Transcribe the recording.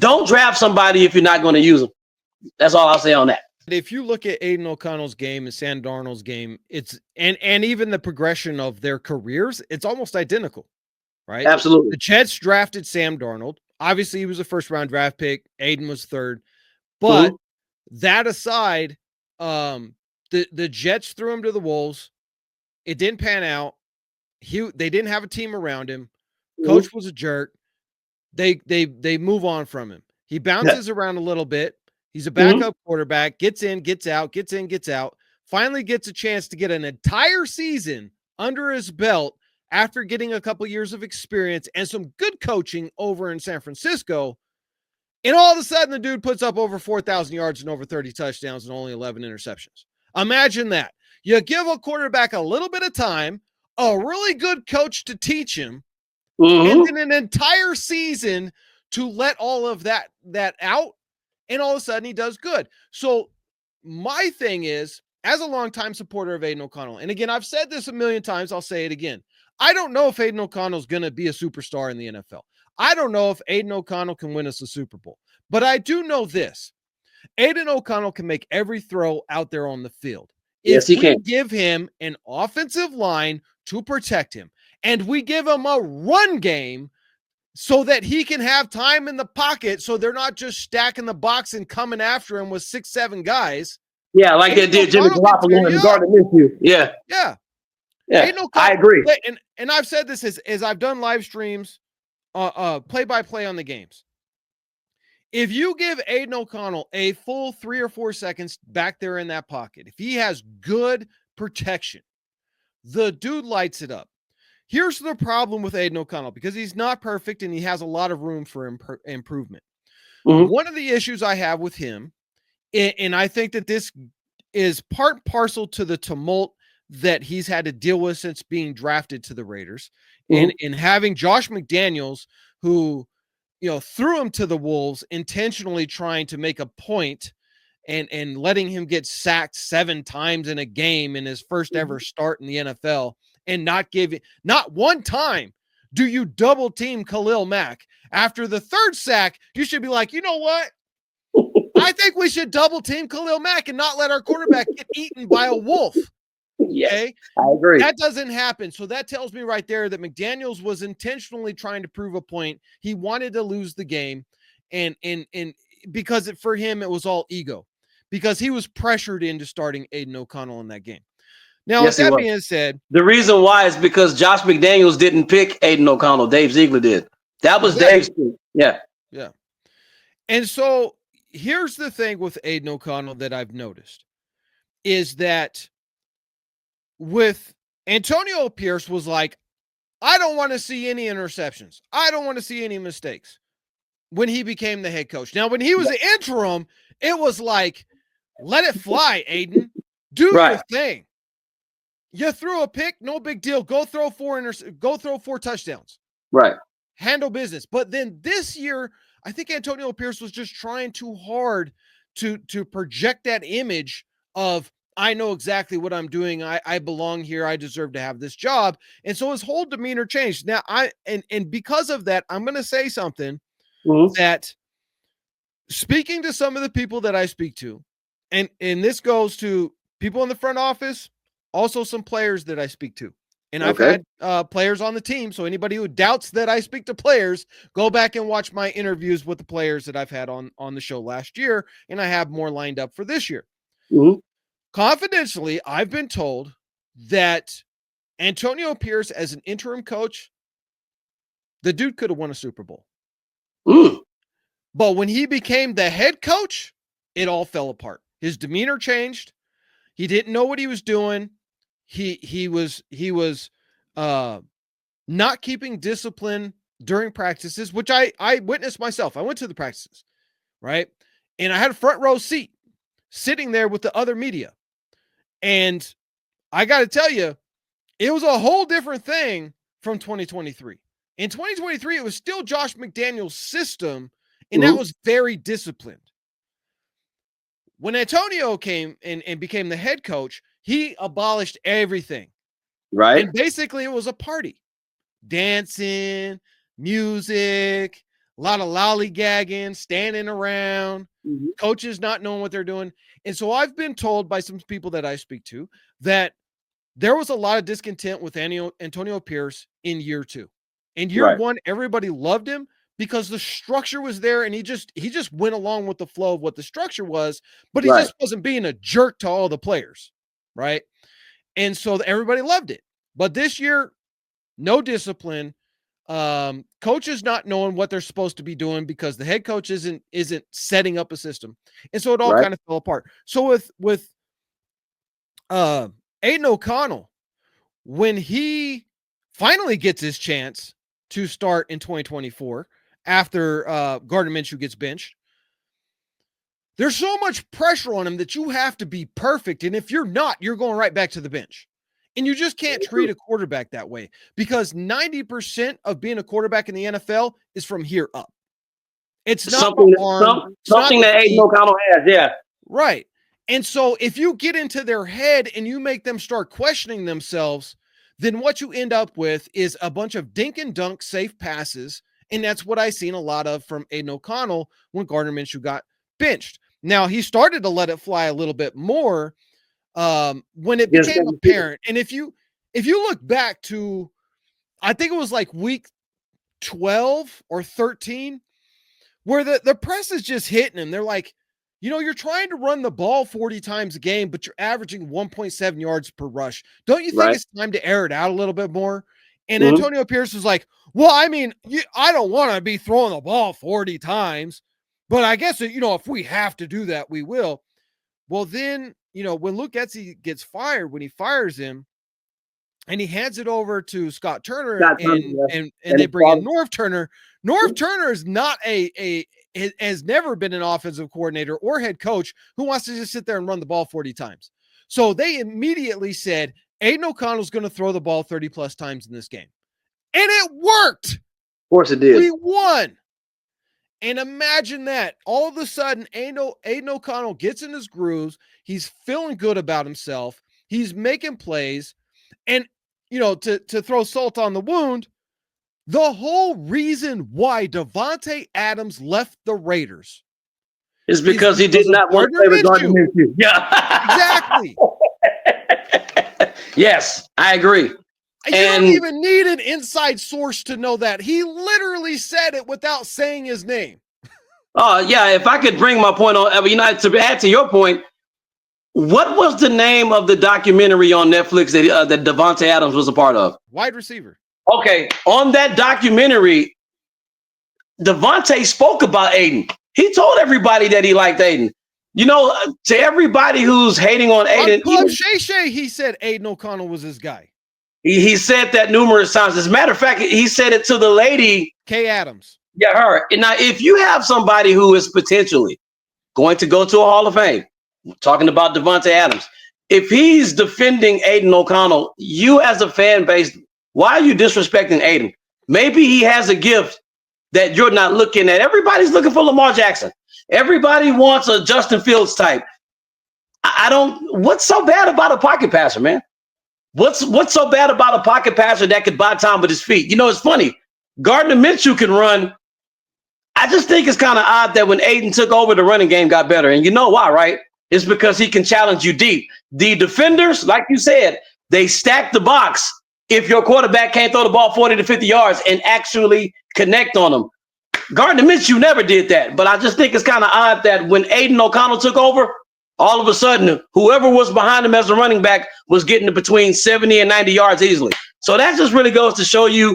don't draft somebody if you're not going to use them. That's all I'll say on that. If you look at Aidan O'Connell's game and Sam Darnold's game, it's and even the progression of their careers, it's almost identical, right? Absolutely. The Jets drafted Sam Darnold. Obviously, he was a first-round draft pick. Aidan was third. But that aside, the Jets threw him to the wolves. It didn't pan out. They didn't have a team around him. Coach was a jerk. They move on from him. He bounces around a little bit. He's a backup quarterback, gets in, gets out, gets in, gets out, finally gets a chance to get an entire season under his belt after getting a couple years of experience and some good coaching over in San Francisco. And all of a sudden, the dude puts up over 4,000 yards and over 30 touchdowns and only 11 interceptions. Imagine that. You give a quarterback a little bit of time, a really good coach to teach him, and then an entire season to let all of that out. And all of a sudden he does good. So my thing is, as a longtime supporter of Aidan O'Connell, and again, I've said this a million times, I'll say it again. I don't know if Aidan O'Connell is going to be a superstar in the NFL. I don't know if Aidan O'Connell can win us a Super Bowl. But I do know this. Aidan O'Connell can make every throw out there on the field. Yes, he can. Give him an offensive line to protect him, and we give him a run game so that he can have time in the pocket so they're not just stacking the box and coming after him with 6-7 guys. Yeah, like they did Jimmy Garoppolo and Gardner Minshew. Yeah. I agree. And I've said this as I've done live streams, play-by-play on the games. If you give Aidan O'Connell a full 3 or 4 seconds back there in that pocket, if he has good protection, the dude lights it up. Here's the problem with Aidan O'Connell, because he's not perfect and he has a lot of room for improvement. One of the issues I have with him, and I think that this is part and parcel to the tumult that he's had to deal with since being drafted to the Raiders, and having Josh McDaniels, who, threw him to the wolves, intentionally trying to make a point and letting him get sacked 7 times in a game in his first ever start in the NFL. And not one time do you double team Khalil Mack. After the 3rd sack, you should be like, you know what? I think we should double team Khalil Mack and not let our quarterback get eaten by a wolf. Okay? I agree. That doesn't happen. So that tells me right there that McDaniels was intentionally trying to prove a point. He wanted to lose the game. And because for him, it was all ego. Because he was pressured into starting Aidan O'Connell in that game. Now, with that being said, the reason why is because Josh McDaniels didn't pick Aidan O'Connell. Dave Ziegler did. That was Dave's pick. Yeah. And so here's the thing with Aidan O'Connell that I've noticed is that with Antonio Pierce was like, I don't want to see any interceptions. I don't want to see any mistakes when he became the head coach. Now, when he was the interim, it was like, let it fly, Aidan. Do your thing. You threw a pick, no big deal. Go throw 4 touchdowns. Right. Handle business. But then this year, I think Antonio Pierce was just trying too hard to project that image of, I know exactly what I'm doing. I belong here. I deserve to have this job. And so his whole demeanor changed. Now, and because of that, I'm going to say something that, speaking to some of the people that I speak to, and this goes to people in the front office, also some players that I speak to. And I've had players on the team. So anybody who doubts that I speak to players, go back and watch my interviews with the players that I've had on the show last year. And I have more lined up for this year. Confidentially, I've been told that Antonio Pierce, as an interim coach, the dude could have won a Super Bowl. But when he became the head coach, it all fell apart. His demeanor changed. He didn't know what he was doing. He was not keeping discipline during practices, which I witnessed myself. I went to the practices, right? And I had a front row seat sitting there with the other media. And I got to tell you, it was a whole different thing from 2023. In 2023, it was still Josh McDaniels' system, and that was very disciplined. When Antonio came and became the head coach, he abolished everything. Right. And basically it was a party. Dancing, music, a lot of lollygagging, standing around, Mm-hmm. coaches not knowing what they're doing. And so I've been told by some people that I speak to that there was a lot of discontent with Antonio Pierce in year 2. In year Right. 1, everybody loved him because the structure was there, and he just went along with the flow of what the structure was, but he Right. just wasn't being a jerk to all the players, right? And so everybody loved it. But this year, no discipline. Coaches not knowing what they're supposed to be doing because the head coach isn't setting up a system. And so it all Right. kind of fell apart. So with Aidan O'Connell, when he finally gets his chance to start in 2024 after Gardner Minshew gets benched, there's so much pressure on him that you have to be perfect. And if you're not, you're going right back to the bench. And you just can't treat a quarterback that way because 90% of being a quarterback in the NFL is from here up. It's not something that Aidan O'Connell has, yeah. Right. And so if you get into their head and you make them start questioning themselves, then what you end up with is a bunch of dink and dunk safe passes. And that's what I seen a lot of from Aidan O'Connell when Gardner Minshew got benched. Now, he started to let it fly a little bit more when it became apparent. And if you look back to, I think it was like week 12 or 13, where the press is just hitting him. They're like, you're trying to run the ball 40 times a game, but you're averaging 1.7 yards per rush. Don't you think it's time to air it out a little bit more? And Antonio Pierce was like, well, I mean, I don't want to be throwing the ball 40 times, but I guess, if we have to do that, we will. Well, then, when Luke Getsy gets fired, when he fires him and he hands it over to Scott Turner and they bring in Norv Turner. Norv Turner is not has never been an offensive coordinator or head coach who wants to just sit there and run the ball 40 times. So they immediately said, Aidan O'Connell's going to throw the ball 30 plus times in this game. And it worked. Of course it did. We won. And imagine that. All of a sudden, Aidan O'Connell gets in his grooves. He's feeling good about himself. He's making plays. And, to throw salt on the wound, the whole reason why Devante Adams left the Raiders is because he did not want to play with Gardner Minshew. Yeah. Exactly. Yes, I agree. You don't even need an inside source to know that. He literally said it without saying his name. Oh, yeah. If I could bring my point on, to add to your point, what was the name of the documentary on Netflix that Devante Adams was a part of? Wide receiver. Okay. On that documentary, Devante spoke about Aidan. He told everybody that he liked Aidan. To everybody who's hating on Aidan. Club Shay, he said Aidan O'Connell was his guy. He said that numerous times. As a matter of fact, he said it to the lady. Kay Adams. Yeah, her. And now, if you have somebody who is potentially going to go to a Hall of Fame, talking about Devante Adams, if he's defending Aidan O'Connell, you as a fan base, why are you disrespecting Aidan? Maybe he has a gift that you're not looking at. Everybody's looking for Lamar Jackson. Everybody wants a Justin Fields type. What's so bad about a pocket passer, man? What's so bad about a pocket passer that could buy time with his feet? It's funny. Gardner Minshew can run. I just think it's kind of odd that when Aidan took over, the running game got better. And you know why, right? It's because he can challenge you deep. The defenders, like you said, they stack the box if your quarterback can't throw the ball 40 to 50 yards and actually connect on them. Gardner Minshew never did that. But I just think it's kind of odd that when Aidan O'Connell took over, all of a sudden, whoever was behind him as a running back was getting to between 70 and 90 yards easily. So that just really goes to show you